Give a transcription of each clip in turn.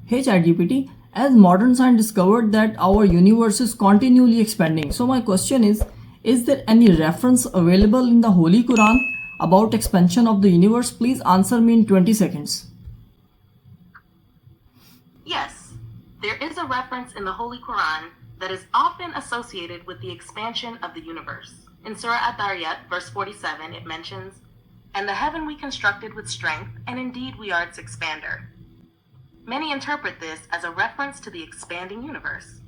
Hey ChatGPT, as modern science discovered that our universe is continually expanding. So my question is there any reference available in the Holy Quran about expansion of the universe? Please answer me in 20 seconds. Yes, there is a reference in the Holy Quran that is often associated with the expansion of the universe. In Surah Ad-Dariyat, verse 47, it mentions, "And the heaven we constructed with strength, and indeed we are its expander." Many interpret this as a reference to the expanding universe.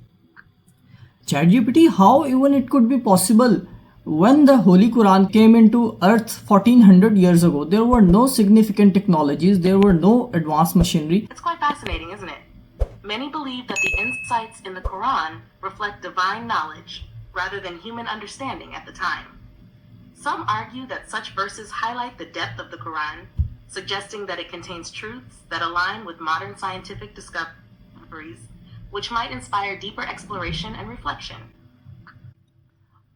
ChatGPT, how even it could be possible? When the Holy Quran came into earth 1400 years ago, there were no significant technologies, there were no advanced machinery. It's quite fascinating, isn't it? Many believe that the insights in the Quran reflect divine knowledge rather than human understanding at the time. Some argue that such verses highlight the depth of the Quran, suggesting that it contains truths that align with modern scientific discoveries, which might inspire deeper exploration and reflection.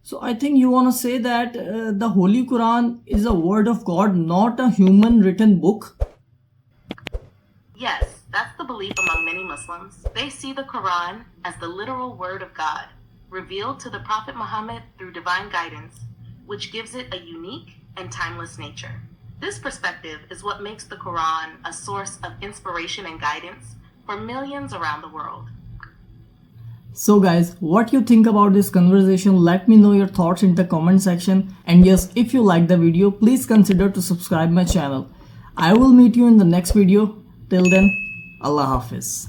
So I think you want to say that the Holy Quran is a word of God, not a human written book. Yes, that's the belief among many Muslims. They see the Quran as the literal word of God, revealed to the Prophet Muhammad through divine guidance, which gives it a unique and timeless nature. This perspective is what makes the Quran a source of inspiration and guidance for millions around the world. So guys, what you think about this conversation? Let me know your thoughts in the comment section. And yes, if you like the video, please consider to subscribe my channel. I will meet you in the next video. Till then, Allah Hafiz.